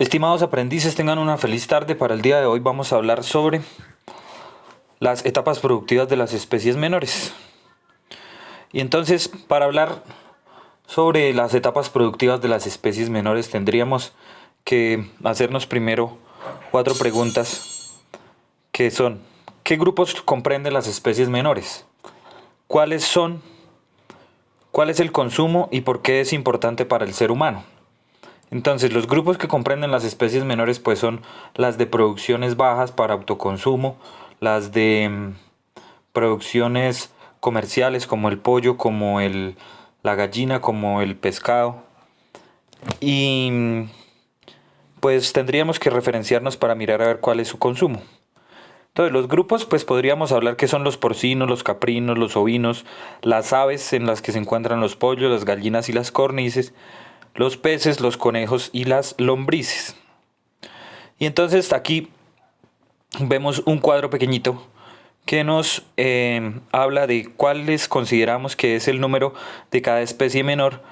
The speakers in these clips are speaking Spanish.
Estimados aprendices, tengan una feliz tarde. Para el día de hoy vamos a hablar sobre las etapas productivas de las especies menores. Y entonces, para hablar sobre las etapas productivas de las especies menores, tendríamos que hacernos primero 4 preguntas que son: ¿qué grupos comprenden las especies menores? ¿Cuáles son? ¿Cuál es el consumo y por qué es importante para el ser humano? Entonces, los grupos que comprenden las especies menores pues son las de producciones bajas para autoconsumo, las de producciones comerciales como el pollo, como la gallina, como el pescado. Y pues tendríamos que referenciarnos para mirar a ver cuál es su consumo. Entonces, los grupos pues podríamos hablar que son los porcinos, los caprinos, los ovinos, las aves en las que se encuentran los pollos, las gallinas y las codornices, los peces, los conejos y las lombrices. Y entonces aquí vemos un cuadro pequeñito que nos habla de cuáles consideramos que es el número de cada especie menor,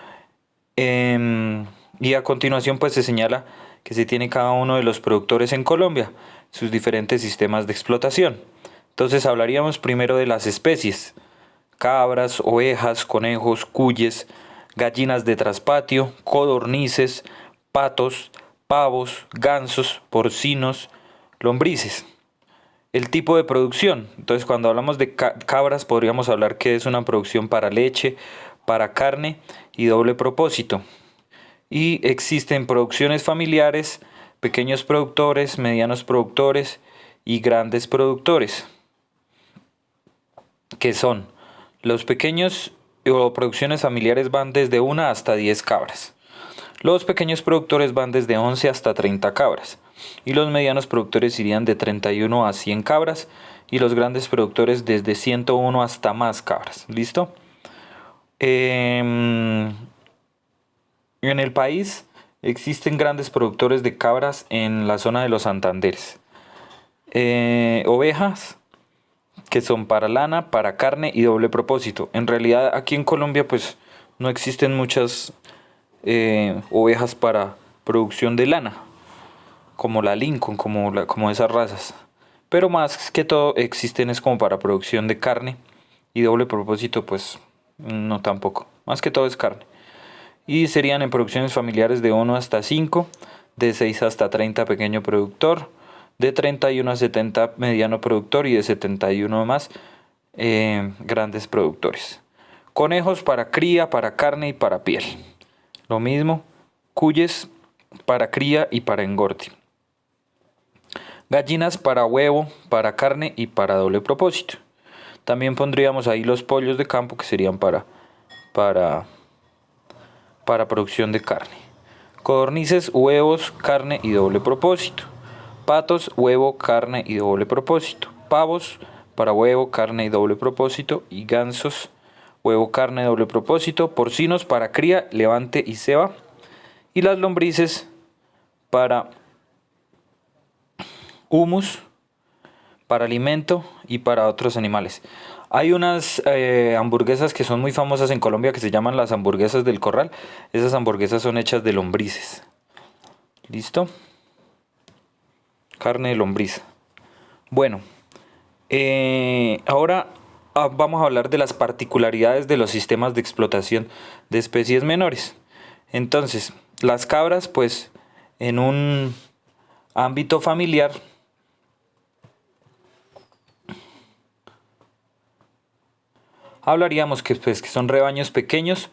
y a continuación pues se señala que se tiene cada uno de los productores en Colombia, sus diferentes sistemas de explotación. Entonces hablaríamos primero de las especies: cabras, ovejas, conejos, cuyes, gallinas de traspatio, codornices, patos, pavos, gansos, porcinos, lombrices. El tipo de producción: entonces cuando hablamos de cabras podríamos hablar que es una producción para leche, para carne y doble propósito. Y existen producciones familiares, pequeños productores, medianos productores y grandes productores, que son los pequeños o producciones familiares van desde 1 hasta 10 cabras. Los pequeños productores van desde 11 hasta 30 cabras. Y los medianos productores irían de 31 a 100 cabras. Y los grandes productores desde 101 hasta más cabras. ¿Listo? En el país existen grandes productores de cabras en la zona de los Santanderes. Ovejas, que son para lana, para carne y doble propósito. En realidad aquí en Colombia pues no existen muchas ovejas para producción de lana, como la Lincoln, como esas razas. Pero más que todo existen es como para producción de carne y doble propósito pues no tampoco. Más que todo es carne. Y serían en producciones familiares de 1 hasta 5, de 6 hasta 30 pequeño productor, de 31 a 70 mediano productor y de 71 más grandes productores. Conejos para cría, para carne y para piel. Lo mismo, cuyes para cría y para engorde. Gallinas para huevo, para carne y para doble propósito. También pondríamos ahí los pollos de campo que serían para producción de carne. Codornices, huevos, carne y doble propósito. Patos, huevo, carne y doble propósito. Pavos para huevo, carne y doble propósito. Y gansos, huevo, carne, doble propósito. Porcinos para cría, levante y ceba. Y las lombrices para humus, para alimento y para otros animales. Hay unas hamburguesas que son muy famosas en Colombia que se llaman las hamburguesas del Corral. Esas hamburguesas son hechas de lombrices. ¿Listo? Carne de lombriz. Bueno, ahora vamos a hablar de las particularidades de los sistemas de explotación de especies menores. Entonces, las cabras, pues, en un ámbito familiar, hablaríamos que son rebaños pequeños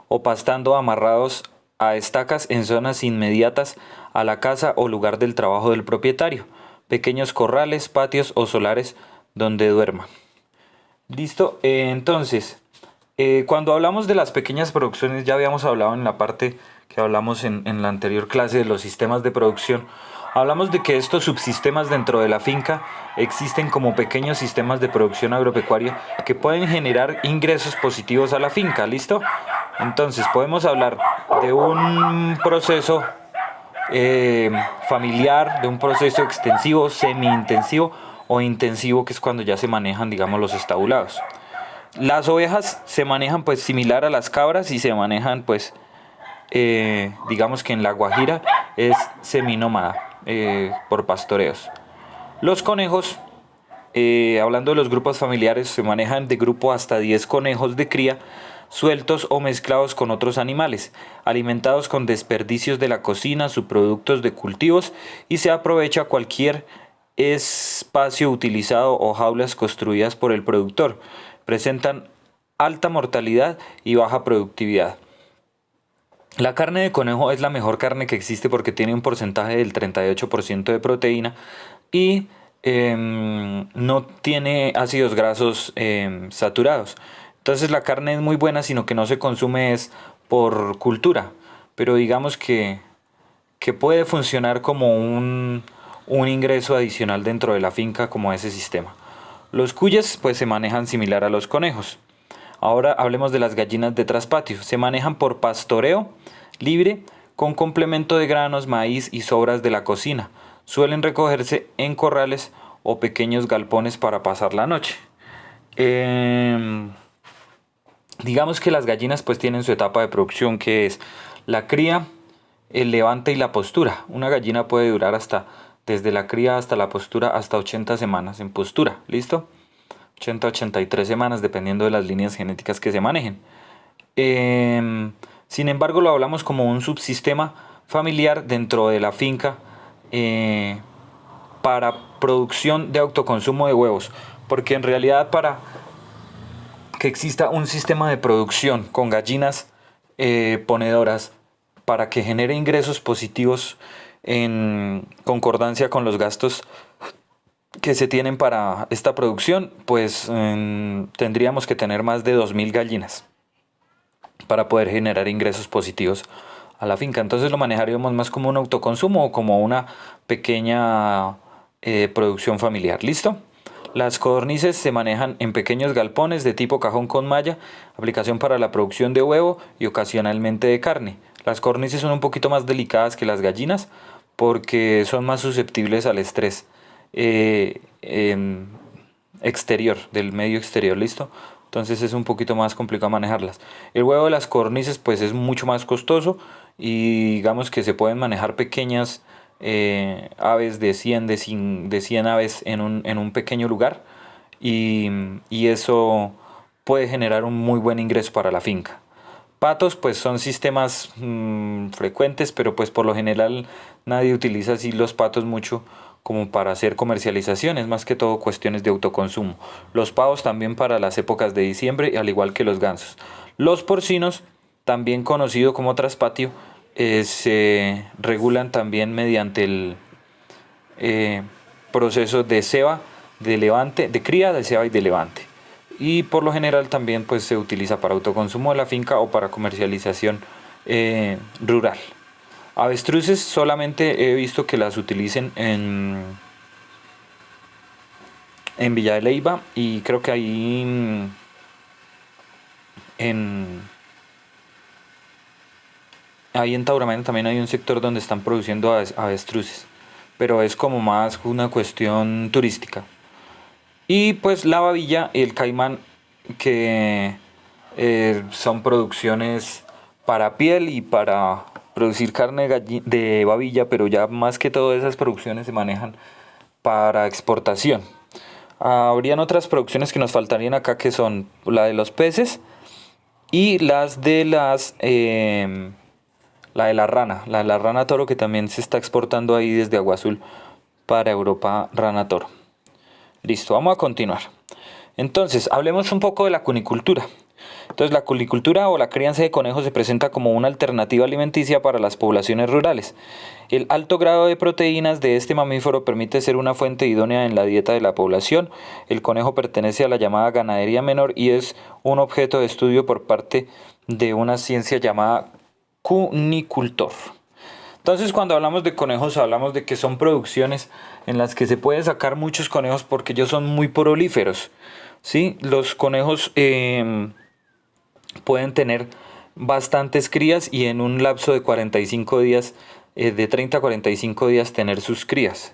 o pastando amarrados a estacas en zonas inmediatas a la casa o lugar del trabajo del propietario. Pequeños corrales, patios o solares donde duerman. Listo, entonces, cuando hablamos de las pequeñas producciones, ya habíamos hablado en la parte que hablamos en la anterior clase de los sistemas de producción. Hablamos de que estos subsistemas dentro de la finca existen como pequeños sistemas de producción agropecuaria que pueden generar ingresos positivos a la finca, ¿listo? Entonces podemos hablar de un proceso familiar, de un proceso extensivo, semi-intensivo o intensivo, que es cuando ya se manejan, digamos, los estabulados. Las ovejas se manejan pues similar a las cabras y se manejan pues digamos que en La Guajira es seminómada por pastoreos. Los conejos, hablando de los grupos familiares, se manejan de grupo hasta 10 conejos de cría, sueltos o mezclados con otros animales, alimentados con desperdicios de la cocina, subproductos de cultivos, y se aprovecha cualquier espacio utilizado o jaulas construidas por el productor. Presentan alta mortalidad y baja productividad. La carne de conejo es la mejor carne que existe porque tiene un porcentaje del 38% de proteína y no tiene ácidos grasos saturados. Entonces la carne es muy buena, sino que no se consume es por cultura. Pero digamos que puede funcionar como un ingreso adicional dentro de la finca como ese sistema. Los cuyes pues se manejan similar a los conejos. Ahora hablemos de las gallinas de traspatio. Se manejan por pastoreo libre con complemento de granos, maíz y sobras de la cocina. Suelen recogerse en corrales o pequeños galpones para pasar la noche. Digamos que las gallinas pues tienen su etapa de producción, que es la cría, el levante y la postura. Una gallina puede durar desde la cría hasta la postura, hasta 80 semanas en postura. ¿Listo? 80-83 semanas, dependiendo de las líneas genéticas que se manejen. Sin embargo, lo hablamos como un subsistema familiar dentro de la finca para producción de autoconsumo de huevos, porque en realidad para que exista un sistema de producción con gallinas ponedoras para que genere ingresos positivos en concordancia con los gastos que se tienen para esta producción, pues tendríamos que tener más de 2.000 gallinas para poder generar ingresos positivos a la finca. Entonces lo manejaríamos más como un autoconsumo o como una pequeña producción familiar. ¿Listo? Las codornices se manejan en pequeños galpones de tipo cajón con malla, aplicación para la producción de huevo y ocasionalmente de carne. Las codornices son un poquito más delicadas que las gallinas porque son más susceptibles al estrés exterior, del medio exterior. ¿Listo? Entonces es un poquito más complicado manejarlas. El huevo de las codornices pues es mucho más costoso y digamos que se pueden manejar pequeñas aves de 100 aves en un pequeño lugar y eso puede generar un muy buen ingreso para la finca. Patos pues son sistemas frecuentes, pero pues por lo general nadie utiliza así los patos mucho como para hacer comercialización, es más que todo cuestiones de autoconsumo. Los pavos también para las épocas de diciembre, al igual que los gansos. Los porcinos, también conocido como traspatio, se regulan también mediante el proceso de ceba, de levante, de cría, de ceba y de levante. Y por lo general también pues, se utiliza para autoconsumo de la finca o para comercialización rural. Avestruces solamente he visto que las utilicen en Villa de Leyva y creo que ahí ahí en Tauramena también hay un sector donde están produciendo avestruces, pero es como más una cuestión turística. Y pues la babilla y el caimán, que son producciones para piel y para producir carne de babilla, pero ya más que todo esas producciones se manejan para exportación. Habrían otras producciones que nos faltarían acá, que son la de los peces y la de la rana toro, que también se está exportando ahí desde Agua Azul para Europa, rana toro. Listo, vamos a continuar. Entonces, hablemos un poco de la cunicultura. Entonces, la cunicultura o la crianza de conejos se presenta como una alternativa alimenticia para las poblaciones rurales. El alto grado de proteínas de este mamífero permite ser una fuente idónea en la dieta de la población. El conejo pertenece a la llamada ganadería menor y es un objeto de estudio por parte de una ciencia llamada cunicultor. Entonces, cuando hablamos de conejos, hablamos de que son producciones en las que se pueden sacar muchos conejos porque ellos son muy prolíferos. ¿Sí? Los conejos pueden tener bastantes crías y en un lapso de 45 días, de 30 a 45 días, tener sus crías.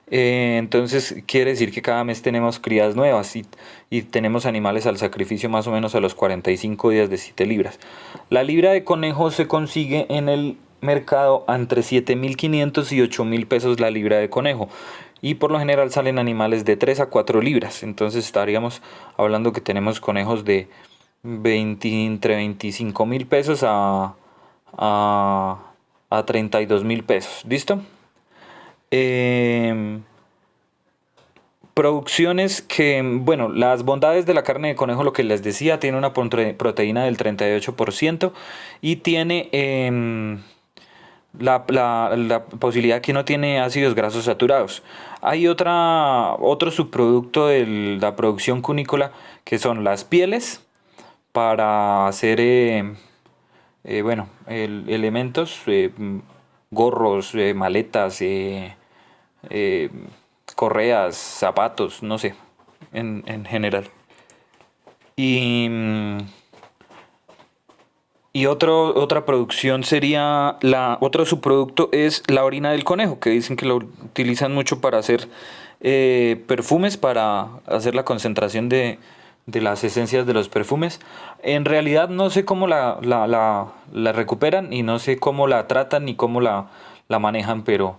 Entonces quiere decir que cada mes tenemos crías nuevas y tenemos animales al sacrificio más o menos a los 45 días de 7 libras. La libra de conejo se consigue en el mercado entre 7.500 y 8.000 pesos la libra de conejo. Y por lo general salen animales de 3 a 4 libras. Entonces estaríamos hablando que tenemos conejos de entre 25.000 pesos a 32.000 pesos. ¿Listo? Producciones que, bueno, las bondades de la carne de conejo, lo que les decía, tiene una proteína del 38% y tiene la posibilidad que no tiene ácidos grasos saturados. Hay otro subproducto de la producción cunícola que son las pieles para hacer elementos, gorros, maletas, eh, correas, zapatos, no sé, en general. Y, otra producción sería, otro subproducto es la orina del conejo, que dicen que lo utilizan mucho para hacer perfumes, para hacer la concentración de las esencias de los perfumes. En realidad no sé cómo la recuperan y no sé cómo la tratan ni cómo la manejan, pero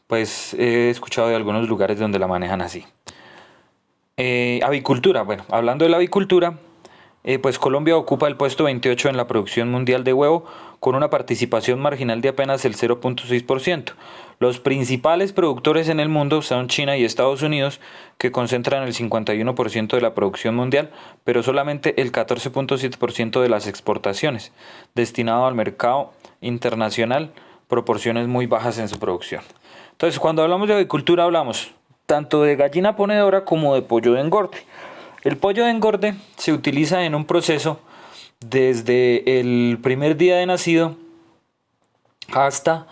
pues he escuchado de algunos lugares donde la manejan así. Avicultura, bueno, hablando de la avicultura, pues Colombia ocupa el puesto 28 en la producción mundial de huevo con una participación marginal de apenas el 0.6%. Los principales productores en el mundo son China y Estados Unidos, que concentran el 51% de la producción mundial, pero solamente el 14.7% de las exportaciones, destinado al mercado internacional, proporciones muy bajas en su producción. Entonces, cuando hablamos de avicultura, hablamos tanto de gallina ponedora como de pollo de engorde. El pollo de engorde se utiliza en un proceso desde el primer día de nacido hasta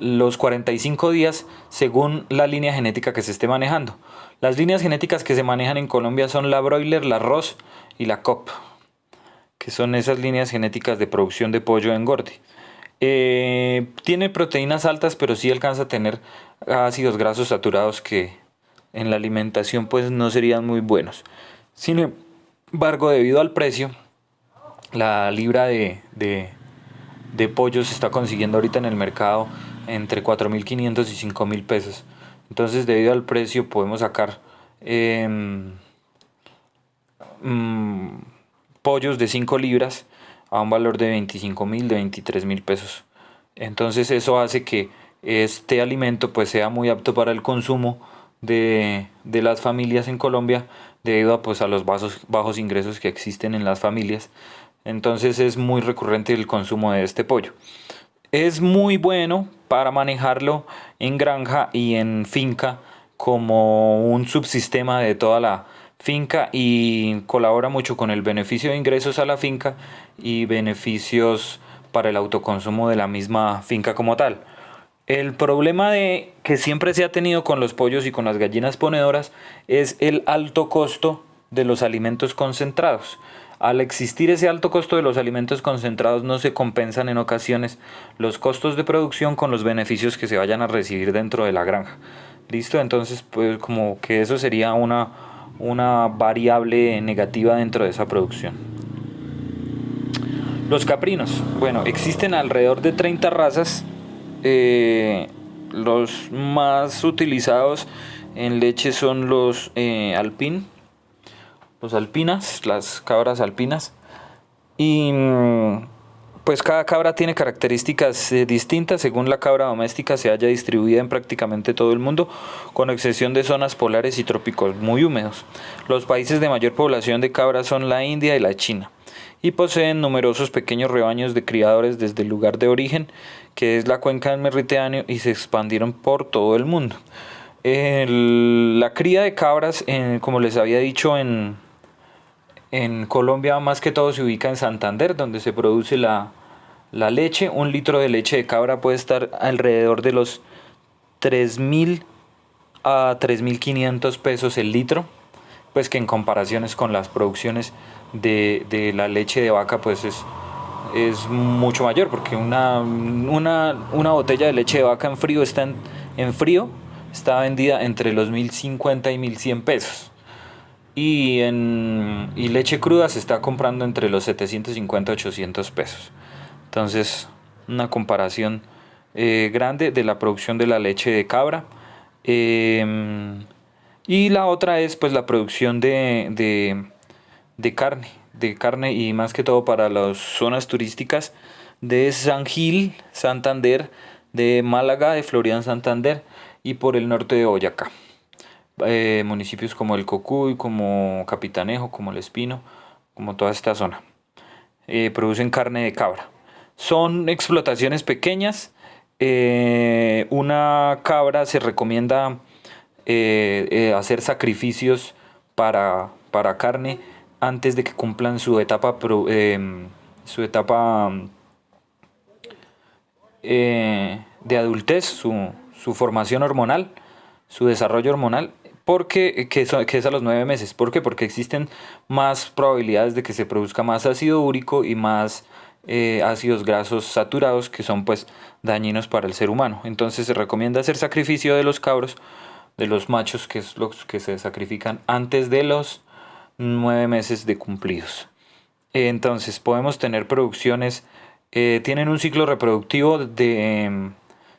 los 45 días según la línea genética que se esté manejando. Las líneas genéticas que se manejan en Colombia son la broiler, la Ross y la COP, que son esas líneas genéticas de producción de pollo de engorde. Tiene proteínas altas, pero sí alcanza a tener ácidos grasos saturados que en la alimentación pues no serían muy buenos. Sin embargo, debido al precio, la libra de pollo se está consiguiendo ahorita en el mercado entre 4.500 y 5.000 pesos. Entonces, debido al precio, podemos sacar pollos de 5 libras a un valor de 25.000, de 23.000 pesos. Entonces, eso hace que este alimento pues sea muy apto para el consumo de las familias en Colombia debido a, pues, a los bajos ingresos que existen en las familias. Entonces es muy recurrente el consumo de este pollo. Es muy bueno para manejarlo en granja y en finca como un subsistema de toda la finca y colabora mucho con el beneficio de ingresos a la finca y beneficios para el autoconsumo de la misma finca como tal. El problema que siempre se ha tenido con los pollos y con las gallinas ponedoras es el alto costo de los alimentos concentrados. Al existir ese alto costo de los alimentos concentrados, no se compensan en ocasiones los costos de producción con los beneficios que se vayan a recibir dentro de la granja. ¿Listo? Entonces, pues como que eso sería una variable negativa dentro de esa producción. Los caprinos. Bueno, existen alrededor de 30 razas. Los más utilizados en leche son los alpinas, las cabras alpinas. Y pues cada cabra tiene características distintas según la cabra doméstica se haya distribuida en prácticamente todo el mundo, con excepción de zonas polares y trópicos muy húmedos. Los países de mayor población de cabras son la India y la China, y poseen numerosos pequeños rebaños de criadores desde el lugar de origen, que es la cuenca del Mediterráneo, y se expandieron por todo el mundo. La cría de cabras, como les había dicho, en Colombia más que todo se ubica en Santander, donde se produce la leche. Un litro de leche de cabra puede estar alrededor de los 3.000 a 3.500 pesos el litro, pues que en comparaciones con las producciones de la leche de vaca pues es mucho mayor, porque una botella de leche de vaca en frío está vendida entre los 1.050 y 1.100 pesos. Y leche cruda se está comprando entre los 750 y 800 pesos. Entonces, una comparación grande de la producción de la leche de cabra. Y la otra es pues la producción de carne y más que todo para las zonas turísticas de San Gil, Santander, de Málaga, de Florian, Santander y por el norte de Boyacá. Municipios como el Cocuy, como Capitanejo, como el Espino, como toda esta zona. Producen carne de cabra. Son explotaciones pequeñas. Una cabra se recomienda hacer sacrificios para carne antes de que cumplan su etapa de adultez, su formación hormonal, su desarrollo hormonal, que es a los 9 meses. ¿Por qué? Porque existen más probabilidades de que se produzca más ácido úrico y más ácidos grasos saturados que son pues dañinos para el ser humano. Entonces se recomienda hacer sacrificio de los cabros, de los machos, que es los que se sacrifican antes de los 9 meses de cumplidos. Entonces podemos tener producciones, tienen un ciclo reproductivo de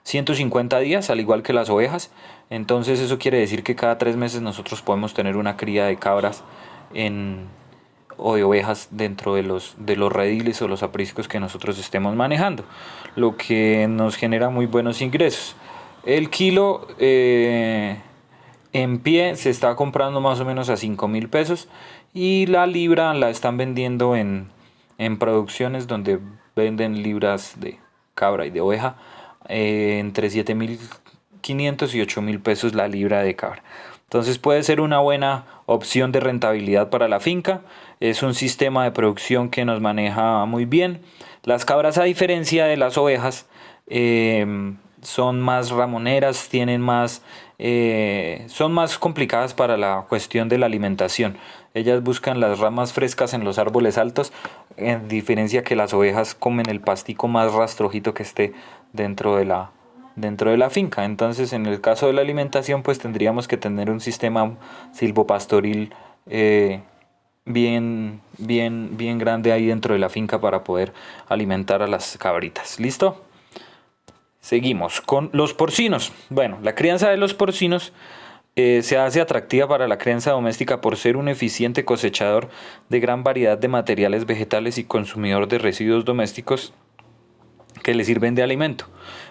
150 días, al igual que las ovejas. Entonces eso quiere decir que cada 3 meses nosotros podemos tener una cría de cabras o de ovejas dentro de los rediles o los apriscos que nosotros estemos manejando, lo que nos genera muy buenos ingresos. El kilo en pie se está comprando más o menos a 5.000 pesos y la libra la están vendiendo en producciones donde venden libras de cabra y de oveja entre 7.500 y 8.000 pesos la libra de cabra. Entonces puede ser una buena opción de rentabilidad para la finca. Es un sistema de producción que nos maneja muy bien. Las cabras, a diferencia de las ovejas, son más ramoneras, son más complicadas para la cuestión de la alimentación. Ellas buscan las ramas frescas en los árboles altos, en diferencia que las ovejas comen el pastico más rastrojito que esté dentro de la finca. Entonces, en el caso de la alimentación, pues tendríamos que tener un sistema silvopastoril bien grande ahí dentro de la finca para poder alimentar a las cabritas. ¿Listo? Seguimos con los porcinos. Bueno, la crianza de los porcinos se hace atractiva para la crianza doméstica por ser un eficiente cosechador de gran variedad de materiales vegetales y consumidor de residuos domésticos que le sirven de alimento,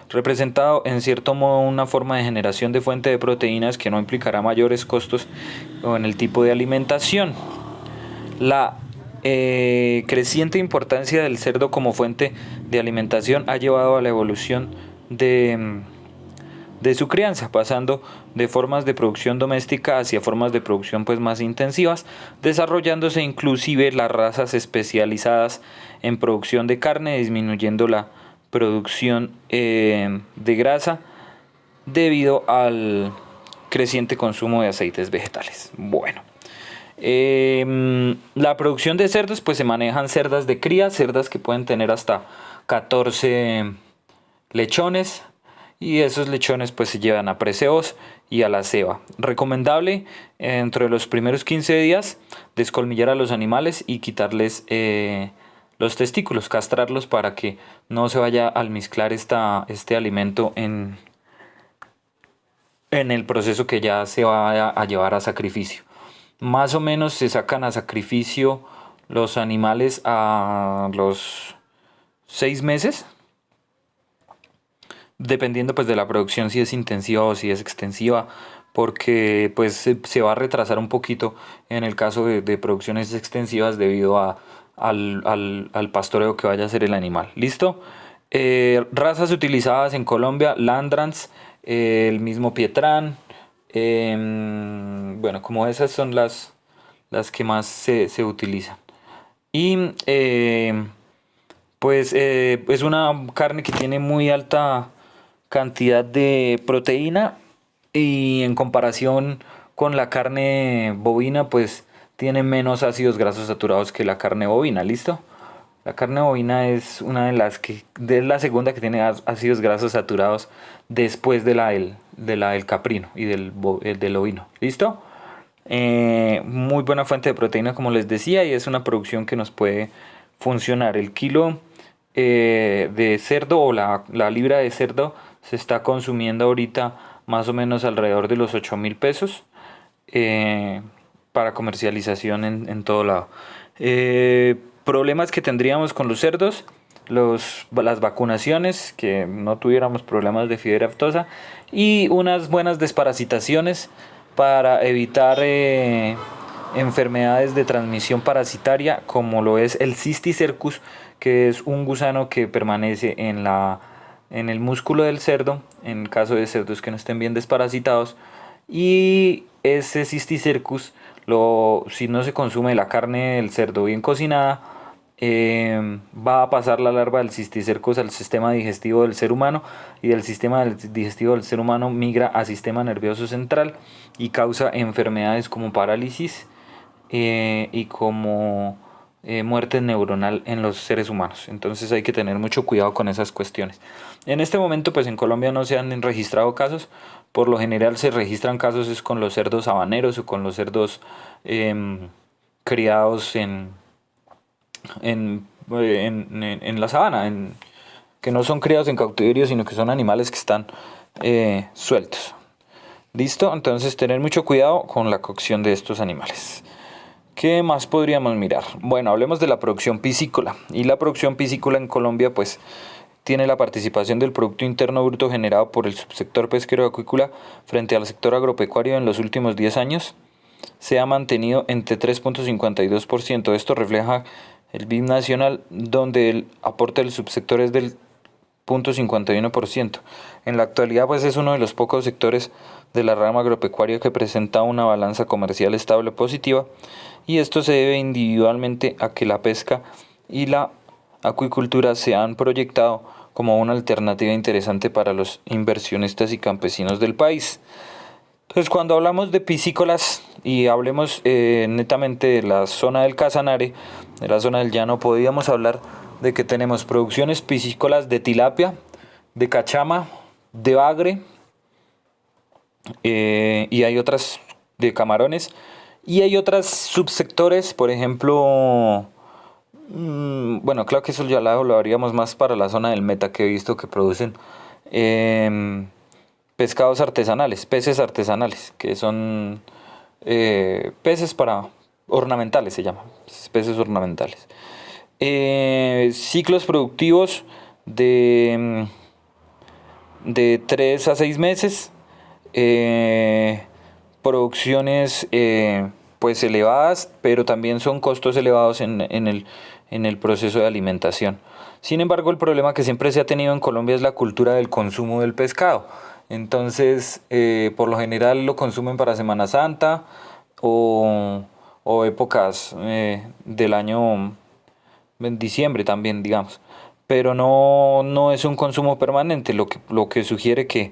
representado en cierto modo una forma de generación de fuente de proteínas que no implicará mayores costos en el tipo de alimentación. La creciente importancia del cerdo como fuente de alimentación ha llevado a la evolución de su crianza, pasando de formas de producción doméstica hacia formas de producción pues más intensivas, desarrollándose inclusive las razas especializadas en producción de carne, disminuyendo la producción de grasa debido al creciente consumo de aceites vegetales. Bueno, la producción de cerdos, pues se manejan cerdas de cría, cerdas que pueden tener hasta 14 lechones, y esos lechones pues se llevan a preceos y a la ceba. Recomendable dentro de los primeros 15 días descolmillar a los animales y quitarles los testículos, castrarlos para que no se vaya a almizclar este alimento en el proceso que ya se va a llevar a sacrificio. Más o menos se sacan a sacrificio los animales a los 6 meses, dependiendo pues de la producción, si es intensiva o si es extensiva, porque pues se va a retrasar un poquito en el caso de producciones extensivas debido al pastoreo que vaya a hacer el animal. ¿Listo? Razas utilizadas en Colombia: Landrans, el mismo Pietrán. Bueno, como esas son las que más se utilizan. Y pues es una carne que tiene muy alta cantidad de proteína, y en comparación con la carne bovina pues tiene menos ácidos grasos saturados que la carne bovina. ¿Listo? La carne bovina es una de la segunda que tiene ácidos grasos saturados después de la del caprino y del ovino. ¿Listo? Muy buena fuente de proteína, como les decía, y es una producción que nos puede funcionar. El kilo de cerdo o la libra de cerdo se está consumiendo ahorita más o menos alrededor de los 8.000 pesos eh, para comercialización en todo lado. Problemas que tendríamos con los cerdos, las vacunaciones, que no tuviéramos problemas de fiebre aftosa y unas buenas desparasitaciones para evitar enfermedades de transmisión parasitaria como lo es el Cysticercus, que es un gusano que permanece en el músculo del cerdo, en caso de cerdos que no estén bien desparasitados. Y ese Cysticercus, si no se consume la carne del cerdo bien cocinada, va a pasar la larva del cisticercos al sistema digestivo del ser humano, y del sistema digestivo del ser humano migra al sistema nervioso central y causa enfermedades como parálisis y como muerte neuronal en los seres humanos. Entonces hay que tener mucho cuidado con esas cuestiones. En este momento pues en Colombia no se han registrado casos. Por lo general se registran casos es con los cerdos habaneros o con los cerdos criados en la sabana, que no son criados en cautiverio, sino que son animales que están sueltos. ¿Listo? Entonces tener mucho cuidado con la cocción de estos animales. ¿Qué más podríamos mirar? Bueno, hablemos de la producción piscícola. Y la producción piscícola en Colombia pues tiene la participación del Producto Interno Bruto generado por el subsector pesquero acuícola frente al sector agropecuario en los últimos 10 años. Se ha mantenido entre 3.52%. Esto refleja el PIB nacional, donde el aporte del subsector es del 0.51%. En la actualidad pues es uno de los pocos sectores de la rama agropecuaria que presenta una balanza comercial estable positiva, y esto se debe individualmente a que la pesca y la acuicultura se han proyectado como una alternativa interesante para los inversionistas y campesinos del país. Entonces, cuando hablamos de piscícolas y hablemos netamente de la zona del Casanare, de la zona del llano, podríamos hablar de que tenemos producciones piscícolas de tilapia, de cachama, de bagre, y hay otras de camarones, y hay otros subsectores, por ejemplo, bueno, claro que eso ya lo haríamos más para la zona del Meta, que he visto que producen pescados artesanales, peces artesanales, que son peces para ornamentales, se llaman, peces ornamentales. Ciclos productivos de 3 a 6 meses, producciones pues elevadas, pero también son costos elevados en el proceso de alimentación. Sin embargo, el problema que siempre se ha tenido en Colombia es la cultura del consumo del pescado. Entonces, por lo general lo consumen para Semana Santa o épocas del año, en diciembre también, digamos. Pero no es un consumo permanente, lo que sugiere que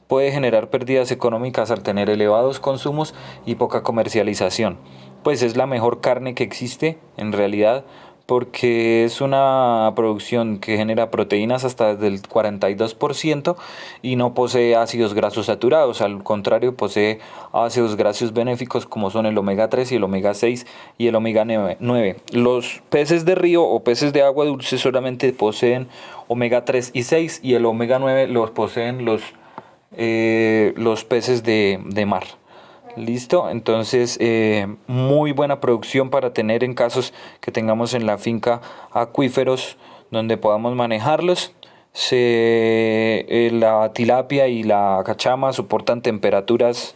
puede generar pérdidas económicas al tener elevados consumos y poca comercialización. Pues es la mejor carne que existe en realidad, porque es una producción que genera proteínas hasta del 42% y no posee ácidos grasos saturados. Al contrario, posee ácidos grasos benéficos como son el omega 3 y el omega 6 y el omega 9. Los peces de río o peces de agua dulce solamente poseen omega 3 y 6, y el omega 9 los poseen los peces de mar. Listo, entonces muy buena producción para tener en casos que tengamos en la finca acuíferos donde podamos manejarlos. La tilapia y la cachama soportan temperaturas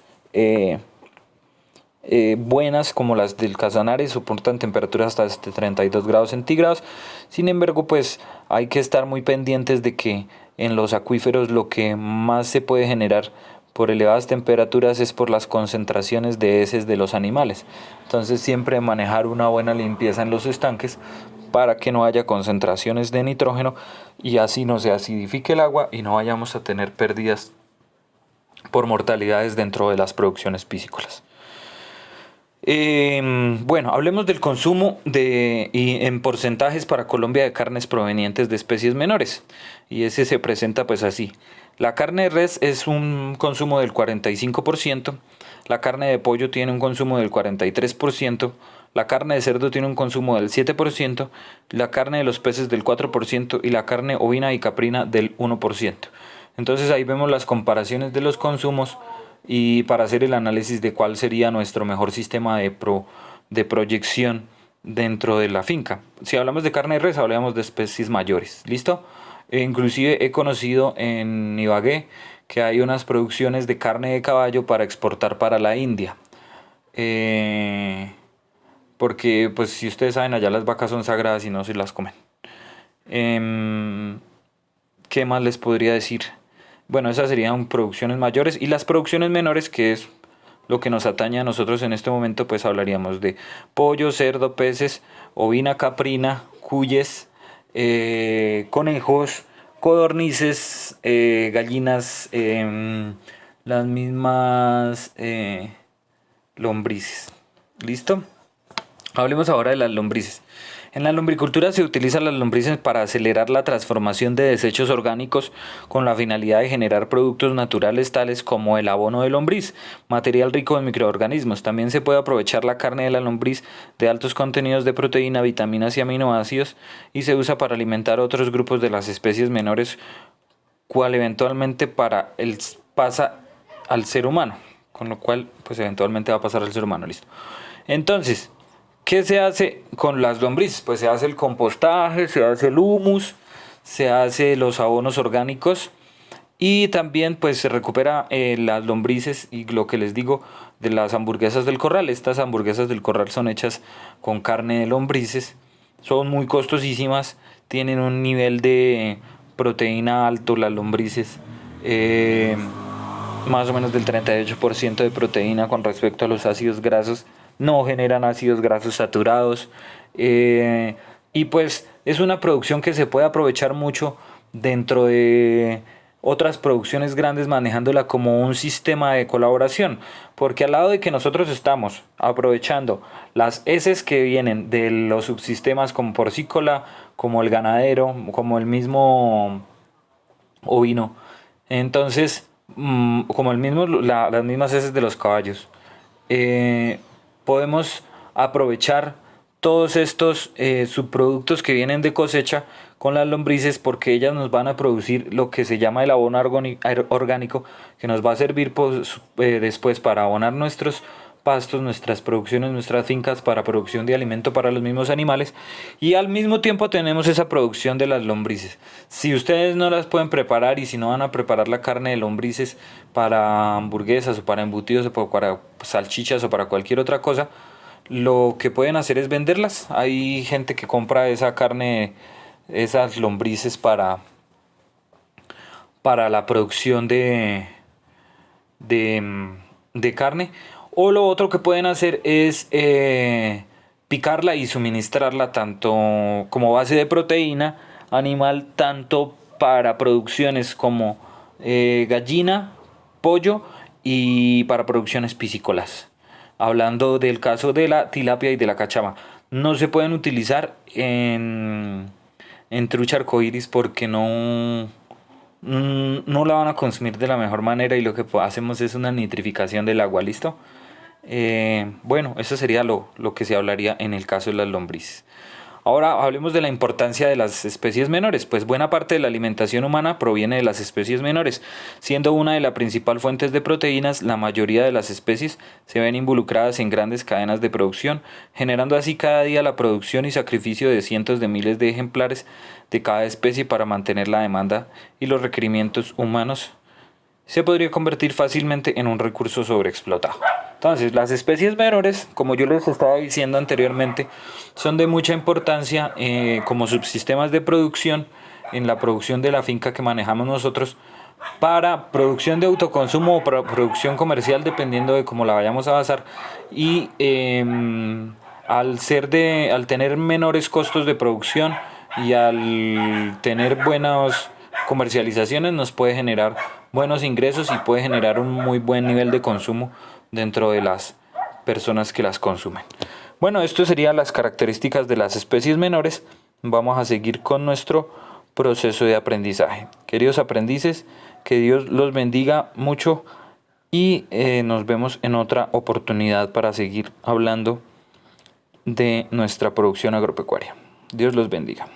buenas, como las del Casanare, soportan temperaturas hasta 32 grados centígrados. Sin embargo, pues hay que estar muy pendientes de que en los acuíferos lo que más se puede generar por elevadas temperaturas es por las concentraciones de heces de los animales. Entonces siempre manejar una buena limpieza en los estanques para que no haya concentraciones de nitrógeno y así no se acidifique el agua y no vayamos a tener pérdidas por mortalidades dentro de las producciones piscícolas. Bueno, hablemos del consumo y en porcentajes para Colombia de carnes provenientes de especies menores. Y ese se presenta pues así. La carne de res es un consumo del 45%, la carne de pollo tiene un consumo del 43%, la carne de cerdo tiene un consumo del 7%, la carne de los peces del 4% y la carne ovina y caprina del 1%. Entonces ahí vemos las comparaciones de los consumos y para hacer el análisis de cuál sería nuestro mejor sistema de proyección dentro de la finca. Si hablamos de carne de res, hablamos de especies mayores. ¿Listo? Inclusive he conocido en Ibagué que hay unas producciones de carne de caballo para exportar para la India. Porque, pues, si ustedes saben, allá las vacas son sagradas y no se las comen. Em, ¿Qué más les podría decir? Bueno, esas serían producciones mayores y las producciones menores, que es lo que nos atañe a nosotros en este momento, pues hablaríamos de pollo, cerdo, peces, ovina, caprina, cuyes, conejos, codornices, gallinas, las mismas lombrices. ¿Listo? Hablemos ahora de las lombrices. En la lombricultura se utilizan las lombrices para acelerar la transformación de desechos orgánicos con la finalidad de generar productos naturales tales como el abono de lombriz, material rico en microorganismos. También se puede aprovechar la carne de la lombriz de altos contenidos de proteína, vitaminas y aminoácidos y se usa para alimentar otros grupos de las especies menores, cual eventualmente pasa al ser humano, con lo cual pues eventualmente va a pasar al ser humano. Listo. Entonces, ¿qué se hace con las lombrices? Pues se hace el compostaje, se hace el humus, se hace los abonos orgánicos y también pues se recupera las lombrices y lo que les digo de las hamburguesas del corral. Estas hamburguesas del corral son hechas con carne de lombrices, son muy costosísimas, tienen un nivel de proteína alto las lombrices. Más o menos del 38% de proteína con respecto a los ácidos grasos, no generan ácidos grasos saturados y pues es una producción que se puede aprovechar mucho dentro de otras producciones grandes manejándola como un sistema de colaboración, porque al lado de que nosotros estamos aprovechando las heces que vienen de los subsistemas como porcícola, como el ganadero, como el mismo ovino, entonces como las mismas heces de los caballos, eh, podemos aprovechar todos estos subproductos que vienen de cosecha con las lombrices porque ellas nos van a producir lo que se llama el abono orgánico que nos va a servir después para abonar nuestros pastos, nuestras producciones, nuestras fincas para producción de alimento para los mismos animales y al mismo tiempo tenemos esa producción de las lombrices. Si ustedes no las pueden preparar y si no van a preparar la carne de lombrices para hamburguesas o para embutidos o para salchichas o para cualquier otra cosa, lo que pueden hacer es venderlas. Hay gente que compra esa carne, esas lombrices para la producción de carne. O lo otro que pueden hacer es picarla y suministrarla tanto como base de proteína animal, tanto para producciones como gallina, pollo y para producciones piscícolas. Hablando del caso de la tilapia y de la cachama, no se pueden utilizar en trucha arcoíris porque no la van a consumir de la mejor manera y lo que hacemos es una nitrificación del agua. ¿Listo? Bueno, eso sería lo que se hablaría en el caso de las lombrices. Ahora hablemos de la importancia de las especies menores, pues buena parte de la alimentación humana proviene de las especies menores, siendo una de las principales fuentes de proteínas, la mayoría de las especies se ven involucradas en grandes cadenas de producción, generando así cada día la producción y sacrificio de cientos de miles de ejemplares de cada especie para mantener la demanda y los requerimientos humanos. Se podría convertir fácilmente en un recurso sobreexplotado. Entonces, las especies menores, como yo les estaba diciendo anteriormente, son de mucha importancia como subsistemas de producción en la producción de la finca que manejamos nosotros para producción de autoconsumo o para producción comercial, dependiendo de cómo la vayamos a basar. Y al tener menores costos de producción y al tener buenas comercializaciones, nos puede generar buenos ingresos y puede generar un muy buen nivel de consumo dentro de las personas que las consumen. Bueno, esto serían las características de las especies menores. Vamos a seguir con nuestro proceso de aprendizaje. Queridos aprendices, que Dios los bendiga mucho y nos vemos en otra oportunidad para seguir hablando de nuestra producción agropecuaria. Dios los bendiga.